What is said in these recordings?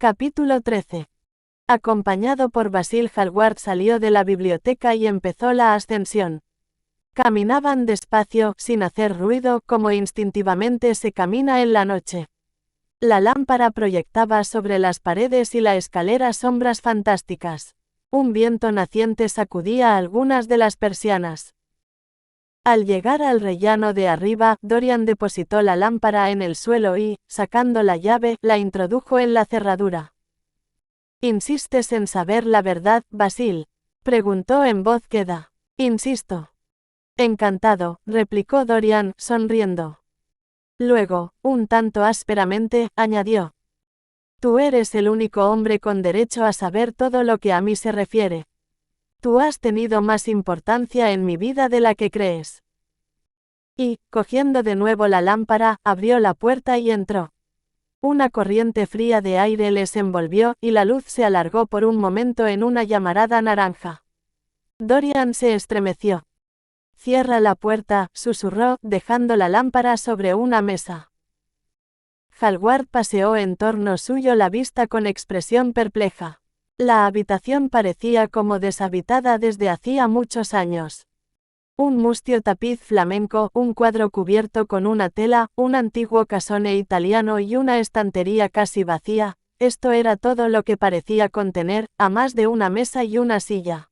Capítulo 13. Acompañado por Basil, Hallward salió de la biblioteca y empezó la ascensión. Caminaban despacio, sin hacer ruido, como instintivamente se camina en la noche. La lámpara proyectaba sobre las paredes y la escalera sombras fantásticas. Un viento naciente sacudía algunas de las persianas. Al llegar al rellano de arriba, Dorian depositó la lámpara en el suelo y, sacando la llave, la introdujo en la cerradura. ¿Insistes en saber la verdad, Basil?, preguntó en voz queda. Insisto. Encantado, replicó Dorian, sonriendo. Luego, un tanto ásperamente, añadió. Tú eres el único hombre con derecho a saber todo lo que a mí se refiere. Tú has tenido más importancia en mi vida de la que crees. Y, cogiendo de nuevo la lámpara, abrió la puerta y entró. Una corriente fría de aire les envolvió, y la luz se alargó por un momento en una llamarada naranja. Dorian se estremeció. Cierra la puerta, susurró, dejando la lámpara sobre una mesa. Hallward paseó en torno suyo la vista con expresión perpleja. La habitación parecía como deshabitada desde hacía muchos años. Un mustio tapiz flamenco, un cuadro cubierto con una tela, un antiguo casone italiano y una estantería casi vacía, esto era todo lo que parecía contener, a más de una mesa y una silla.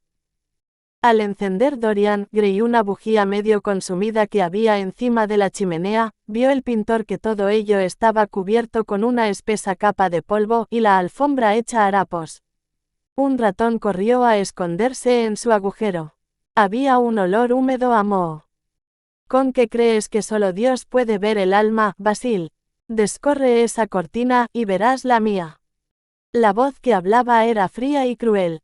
Al encender Dorian Gray una bujía medio consumida que había encima de la chimenea, vio el pintor que todo ello estaba cubierto con una espesa capa de polvo y la alfombra hecha harapos. Un ratón corrió a esconderse en su agujero. Había un olor húmedo a moho. ¿Con qué crees que solo Dios puede ver el alma, Basil? Descorre esa cortina y verás la mía. La voz que hablaba era fría y cruel.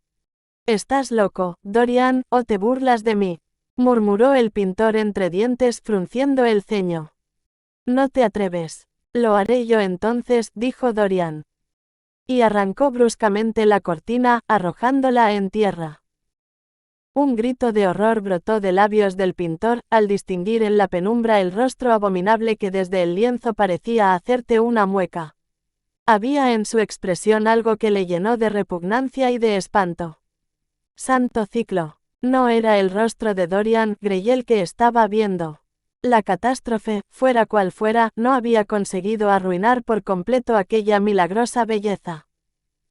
¿Estás loco, Dorian, o te burlas de mí?, murmuró el pintor entre dientes, frunciendo el ceño. No te atreves. Lo haré yo entonces, dijo Dorian. Y arrancó bruscamente la cortina, arrojándola en tierra. Un grito de horror brotó de labios del pintor, al distinguir en la penumbra el rostro abominable que desde el lienzo parecía hacerte una mueca. Había en su expresión algo que le llenó de repugnancia y de espanto. Santo ciclo. No era el rostro de Dorian Gray el que estaba viendo. La catástrofe, fuera cual fuera, no había conseguido arruinar por completo aquella milagrosa belleza.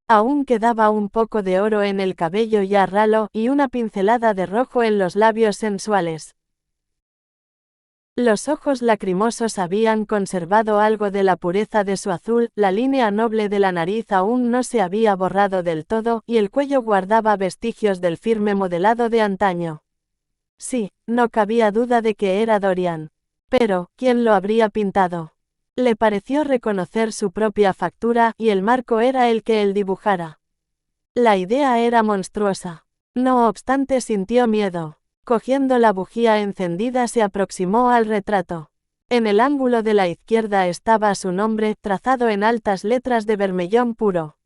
Aún quedaba un poco de oro en el cabello ya ralo y una pincelada de rojo en los labios sensuales. Los ojos lacrimosos habían conservado algo de la pureza de su azul, la línea noble de la nariz aún no se había borrado del todo, y el cuello guardaba vestigios del firme modelado de antaño. Sí, no cabía duda de que era Dorian. Pero, ¿quién lo habría pintado? Le pareció reconocer su propia factura, y el marco era el que él dibujara. La idea era monstruosa. No obstante sintió miedo. Cogiendo la bujía encendida se aproximó al retrato. En el ángulo de la izquierda estaba su nombre, trazado en altas letras de vermellón puro.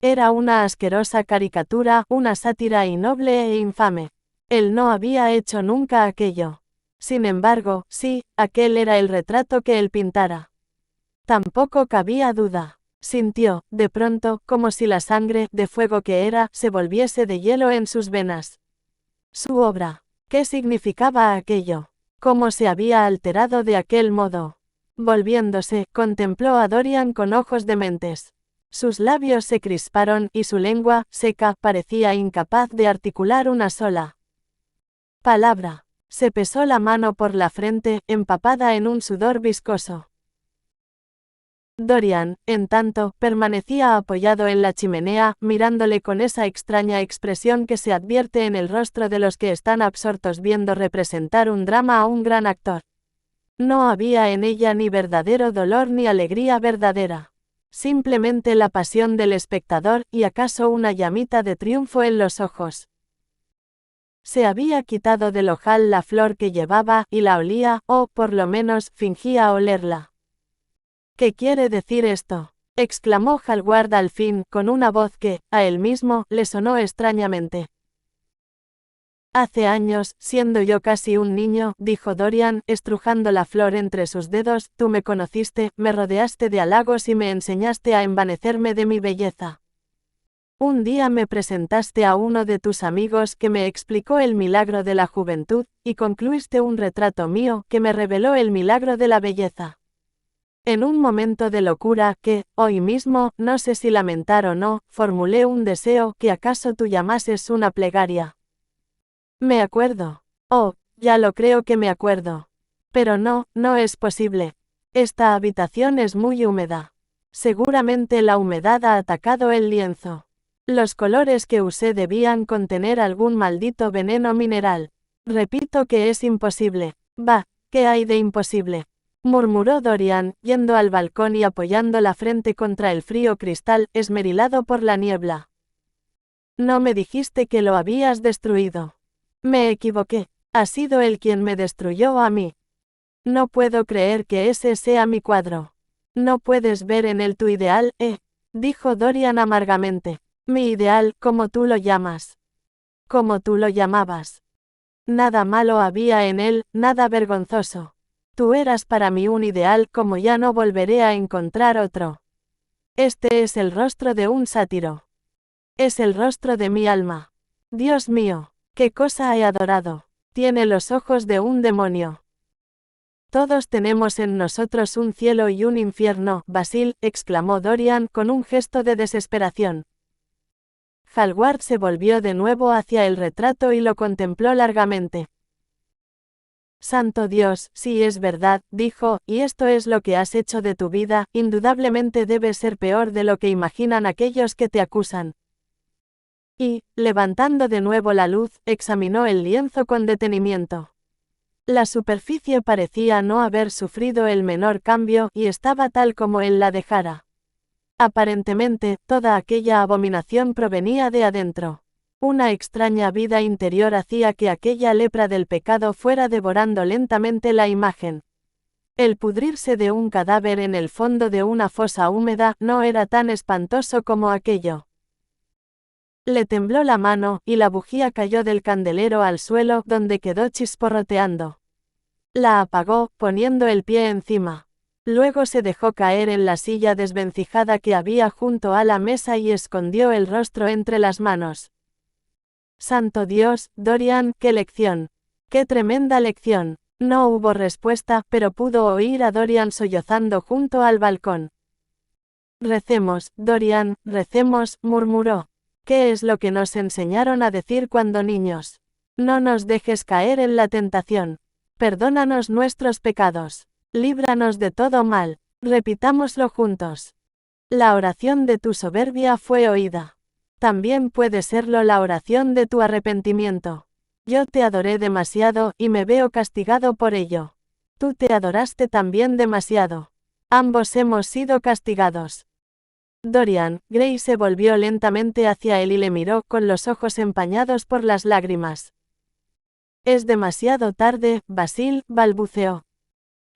Era una asquerosa caricatura, una sátira innoble e infame. Él no había hecho nunca aquello. Sin embargo, sí, aquel era el retrato que él pintara. Tampoco cabía duda. Sintió, de pronto, como si la sangre, de fuego que era, se volviese de hielo en sus venas. Su obra. ¿Qué significaba aquello? ¿Cómo se había alterado de aquel modo? Volviéndose, contempló a Dorian con ojos dementes. Sus labios se crisparon, y su lengua, seca, parecía incapaz de articular una sola palabra. Se pesó la mano por la frente, empapada en un sudor viscoso. Dorian, en tanto, permanecía apoyado en la chimenea, mirándole con esa extraña expresión que se advierte en el rostro de los que están absortos viendo representar un drama a un gran actor. No había en ella ni verdadero dolor ni alegría verdadera. Simplemente la pasión del espectador, y acaso una llamita de triunfo en los ojos. Se había quitado del ojal la flor que llevaba, y la olía, o, por lo menos, fingía olerla. ¿Qué quiere decir esto?, exclamó Hallward al fin, con una voz que, a él mismo, le sonó extrañamente. Hace años, siendo yo casi un niño, dijo Dorian, estrujando la flor entre sus dedos, tú me conociste, me rodeaste de halagos y me enseñaste a envanecerme de mi belleza. Un día me presentaste a uno de tus amigos que me explicó el milagro de la juventud, y concluiste un retrato mío que me reveló el milagro de la belleza. En un momento de locura que, hoy mismo, no sé si lamentar o no, formulé un deseo que acaso tú llamases una plegaria. Me acuerdo. Oh, ya lo creo que me acuerdo. Pero no, no es posible. Esta habitación es muy húmeda. Seguramente la humedad ha atacado el lienzo. Los colores que usé debían contener algún maldito veneno mineral. Repito que es imposible. Bah, ¿qué hay de imposible?, murmuró Dorian, yendo al balcón y apoyando la frente contra el frío cristal, esmerilado por la niebla. No me dijiste que lo habías destruido. Me equivoqué. Ha sido él quien me destruyó a mí. No puedo creer que ese sea mi cuadro. No puedes ver en él tu ideal, dijo Dorian amargamente. Mi ideal, como tú lo llamas. Como tú lo llamabas. Nada malo había en él, nada vergonzoso. Tú eras para mí un ideal como ya no volveré a encontrar otro. Este es el rostro de un sátiro. Es el rostro de mi alma. Dios mío, qué cosa he adorado. Tiene los ojos de un demonio. Todos tenemos en nosotros un cielo y un infierno, Basil, exclamó Dorian con un gesto de desesperación. Hallward se volvió de nuevo hacia el retrato y lo contempló largamente. Santo Dios, sí es verdad, dijo, y esto es lo que has hecho de tu vida, indudablemente debe ser peor de lo que imaginan aquellos que te acusan. Y, levantando de nuevo la luz, examinó el lienzo con detenimiento. La superficie parecía no haber sufrido el menor cambio y estaba tal como él la dejara. Aparentemente, toda aquella abominación provenía de adentro. Una extraña vida interior hacía que aquella lepra del pecado fuera devorando lentamente la imagen. El pudrirse de un cadáver en el fondo de una fosa húmeda no era tan espantoso como aquello. Le tembló la mano, y la bujía cayó del candelero al suelo, donde quedó chisporroteando. La apagó, poniendo el pie encima. Luego se dejó caer en la silla desvencijada que había junto a la mesa y escondió el rostro entre las manos. Santo Dios, Dorian, qué lección. Qué tremenda lección. No hubo respuesta, pero pudo oír a Dorian sollozando junto al balcón. Recemos, Dorian, recemos, murmuró. ¿Qué es lo que nos enseñaron a decir cuando niños? No nos dejes caer en la tentación. Perdónanos nuestros pecados. Líbranos de todo mal. Repitámoslo juntos. La oración de tu soberbia fue oída. También puede serlo la oración de tu arrepentimiento. Yo te adoré demasiado y me veo castigado por ello. Tú te adoraste también demasiado. Ambos hemos sido castigados. Dorian Gray se volvió lentamente hacia él y le miró con los ojos empañados por las lágrimas. Es demasiado tarde, Basil, balbuceó.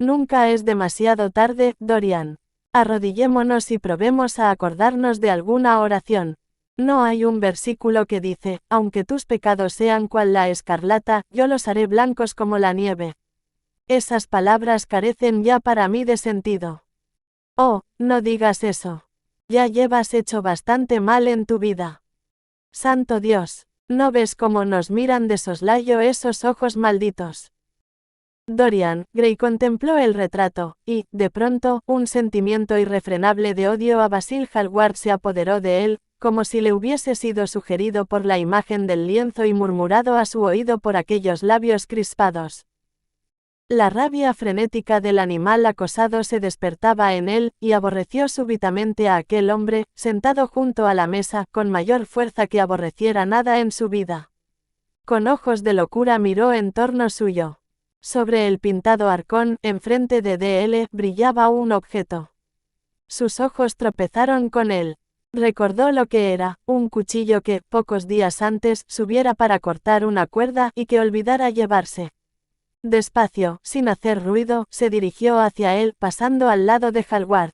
Nunca es demasiado tarde, Dorian. Arrodillémonos y probemos a acordarnos de alguna oración. No hay un versículo que dice, aunque tus pecados sean cual la escarlata, yo los haré blancos como la nieve. Esas palabras carecen ya para mí de sentido. Oh, no digas eso. Ya llevas hecho bastante mal en tu vida. Santo Dios, ¿no ves cómo nos miran de soslayo esos ojos malditos? Dorian Gray contempló el retrato, y, de pronto, un sentimiento irrefrenable de odio a Basil Hallward se apoderó de él, como si le hubiese sido sugerido por la imagen del lienzo y murmurado a su oído por aquellos labios crispados. La rabia frenética del animal acosado se despertaba en él, y aborreció súbitamente a aquel hombre, sentado junto a la mesa, con mayor fuerza que aborreciera nada en su vida. Con ojos de locura miró en torno suyo. Sobre el pintado arcón, enfrente de D.L., brillaba un objeto. Sus ojos tropezaron con él. Recordó lo que era, un cuchillo que, pocos días antes, subiera para cortar una cuerda y que olvidara llevarse. Despacio, sin hacer ruido, se dirigió hacia él, pasando al lado de Hallward.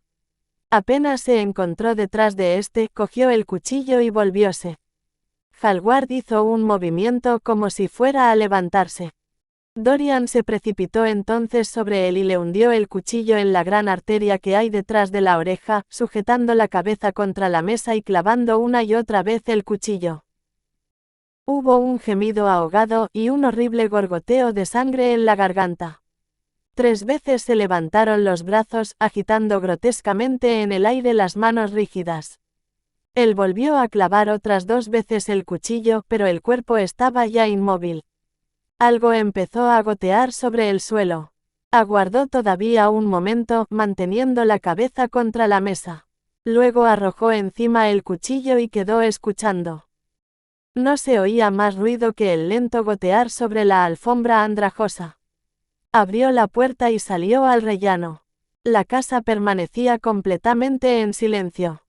Apenas se encontró detrás de este, cogió el cuchillo y volvióse. Hallward hizo un movimiento como si fuera a levantarse. Dorian se precipitó entonces sobre él y le hundió el cuchillo en la gran arteria que hay detrás de la oreja, sujetando la cabeza contra la mesa y clavando una y otra vez el cuchillo. Hubo un gemido ahogado y un horrible gorgoteo de sangre en la garganta. 3 veces se levantaron los brazos, agitando grotescamente en el aire las manos rígidas. Él volvió a clavar otras 2 veces el cuchillo, pero el cuerpo estaba ya inmóvil. Algo empezó a gotear sobre el suelo. Aguardó todavía un momento, manteniendo la cabeza contra la mesa. Luego arrojó encima el cuchillo y quedó escuchando. No se oía más ruido que el lento gotear sobre la alfombra andrajosa. Abrió la puerta y salió al rellano. La casa permanecía completamente en silencio.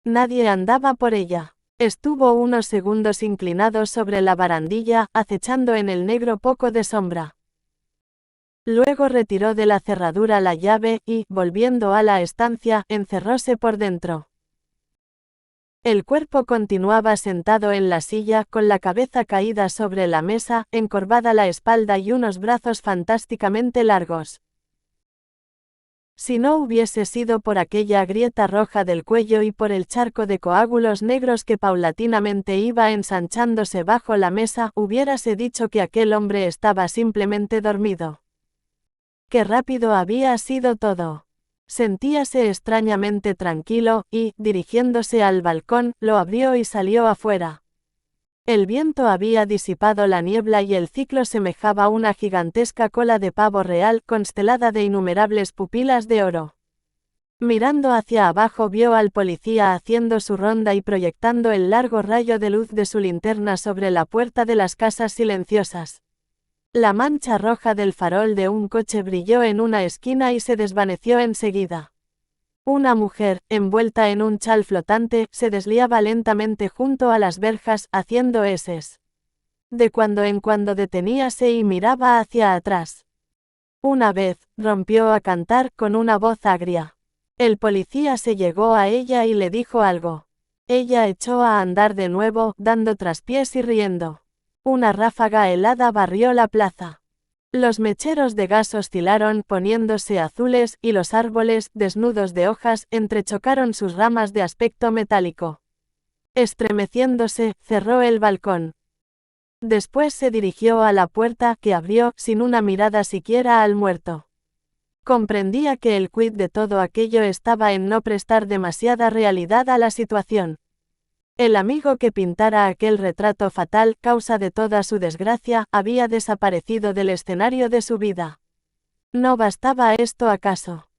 Nadie andaba por ella. Estuvo unos segundos inclinado sobre la barandilla, acechando en el negro poco de sombra. Luego retiró de la cerradura la llave y, volviendo a la estancia, encerróse por dentro. El cuerpo continuaba sentado en la silla, con la cabeza caída sobre la mesa, encorvada la espalda y unos brazos fantásticamente largos. Si no hubiese sido por aquella grieta roja del cuello y por el charco de coágulos negros que paulatinamente iba ensanchándose bajo la mesa, hubiérase dicho que aquel hombre estaba simplemente dormido. Qué rápido había sido todo. Sentíase extrañamente tranquilo, y, dirigiéndose al balcón, lo abrió y salió afuera. El viento había disipado la niebla y el ciclo semejaba una gigantesca cola de pavo real constelada de innumerables pupilas de oro. Mirando hacia abajo vio al policía haciendo su ronda y proyectando el largo rayo de luz de su linterna sobre la puerta de las casas silenciosas. La mancha roja del farol de un coche brilló en una esquina y se desvaneció enseguida. Una mujer, envuelta en un chal flotante, se desliaba lentamente junto a las verjas, haciendo eses. De cuando en cuando deteníase y miraba hacia atrás. Una vez, rompió a cantar con una voz agria. El policía se llegó a ella y le dijo algo. Ella echó a andar de nuevo, dando traspiés y riendo. Una ráfaga helada barrió la plaza. Los mecheros de gas oscilaron, poniéndose azules, y los árboles, desnudos de hojas, entrechocaron sus ramas de aspecto metálico. Estremeciéndose, cerró el balcón. Después se dirigió a la puerta, que abrió, sin una mirada siquiera al muerto. Comprendía que el quid de todo aquello estaba en no prestar demasiada realidad a la situación. El amigo que pintara aquel retrato fatal, causa de toda su desgracia, había desaparecido del escenario de su vida. ¿No bastaba esto acaso?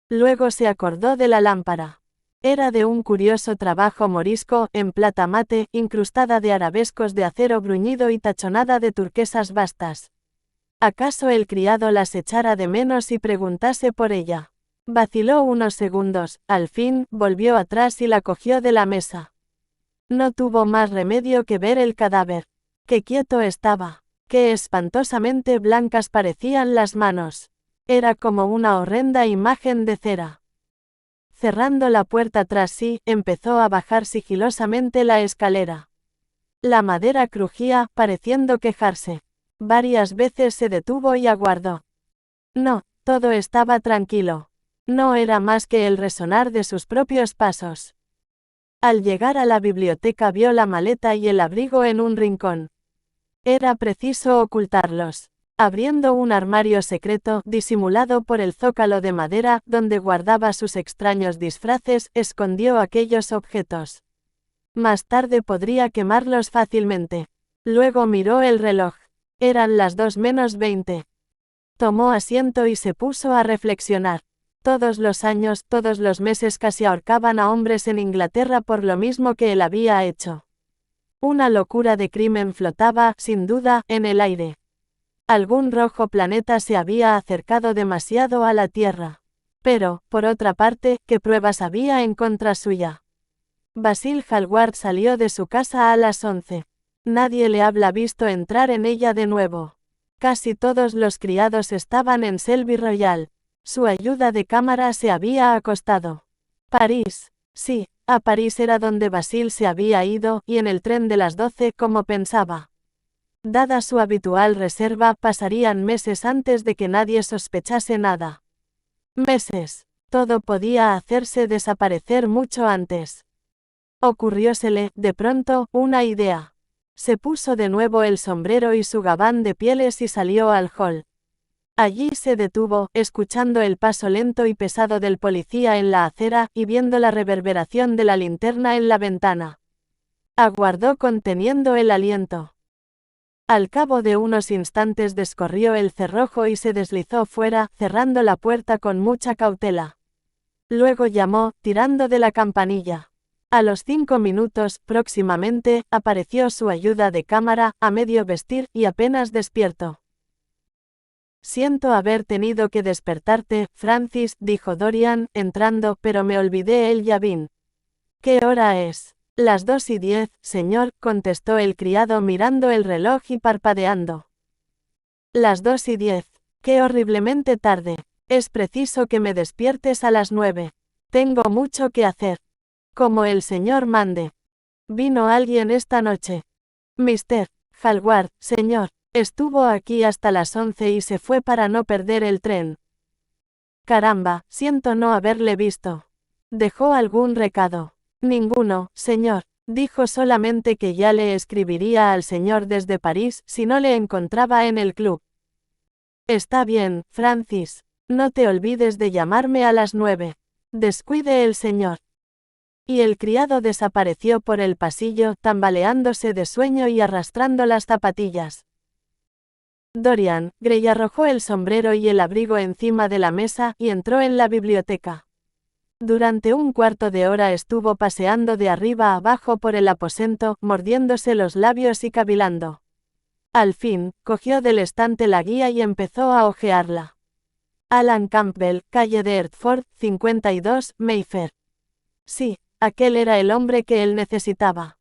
Luego se acordó de la lámpara. Era de un curioso trabajo morisco, en plata mate, incrustada de arabescos de acero bruñido y tachonada de turquesas vastas. ¿Acaso el criado las echara de menos y preguntase por ella? Vaciló unos segundos, al fin, volvió atrás y la cogió de la mesa. No tuvo más remedio que ver el cadáver. Qué quieto estaba. Qué espantosamente blancas parecían las manos. Era como una horrenda imagen de cera. Cerrando la puerta tras sí, empezó a bajar sigilosamente la escalera. La madera crujía, pareciendo quejarse. Varias veces se detuvo y aguardó. No, todo estaba tranquilo. No era más que el resonar de sus propios pasos. Al llegar a la biblioteca vio la maleta y el abrigo en un rincón. Era preciso ocultarlos. Abriendo un armario secreto, disimulado por el zócalo de madera, donde guardaba sus extraños disfraces, escondió aquellos objetos. Más tarde podría quemarlos fácilmente. Luego miró el reloj. Eran las 2:20. Tomó asiento y se puso a reflexionar. Todos los años, todos los meses casi ahorcaban a hombres en Inglaterra por lo mismo que él había hecho. Una locura de crimen flotaba, sin duda, en el aire. Algún rojo planeta se había acercado demasiado a la Tierra. Pero, por otra parte, ¿qué pruebas había en contra suya? Basil Hallward salió de su casa a las 11. Nadie le había visto entrar en ella de nuevo. Casi todos los criados estaban en Selby Royal. Su ayuda de cámara se había acostado. París. Sí, a París era donde Basil se había ido, y en el tren de las 12 como pensaba. Dada su habitual reserva, pasarían meses antes de que nadie sospechase nada. Meses. Todo podía hacerse desaparecer mucho antes. Ocurriósele, de pronto, una idea. Se puso de nuevo el sombrero y su gabán de pieles y salió al hall. Allí se detuvo, escuchando el paso lento y pesado del policía en la acera, y viendo la reverberación de la linterna en la ventana. Aguardó conteniendo el aliento. Al cabo de unos instantes descorrió el cerrojo y se deslizó fuera, cerrando la puerta con mucha cautela. Luego llamó, tirando de la campanilla. A los 5 minutos, próximamente, apareció su ayuda de cámara, a medio vestir, y apenas despierto. Siento haber tenido que despertarte, Francis, dijo Dorian, entrando, pero me olvidé el llavín. ¿Qué hora es? Las 2:10, señor, contestó el criado mirando el reloj y parpadeando. Las 2:10. Qué horriblemente tarde. Es preciso que me despiertes a las 9. Tengo mucho que hacer. Como el señor mande. ¿Vino alguien esta noche? Mr. Hallward, señor. Estuvo aquí hasta las 11 y se fue para no perder el tren. Caramba, siento no haberle visto. ¿Dejó algún recado? Ninguno, señor. Dijo solamente que ya le escribiría al señor desde París si no le encontraba en el club. Está bien, Francis. No te olvides de llamarme a las 9. Descuide el señor. Y el criado desapareció por el pasillo, tambaleándose de sueño y arrastrando las zapatillas. Dorian Gray arrojó el sombrero y el abrigo encima de la mesa, y entró en la biblioteca. Durante un cuarto de hora estuvo paseando de arriba a abajo por el aposento, mordiéndose los labios y cavilando. Al fin, cogió del estante la guía y empezó a hojearla. Alan Campbell, calle de Hertford, 52, Mayfair. Sí, aquel era el hombre que él necesitaba.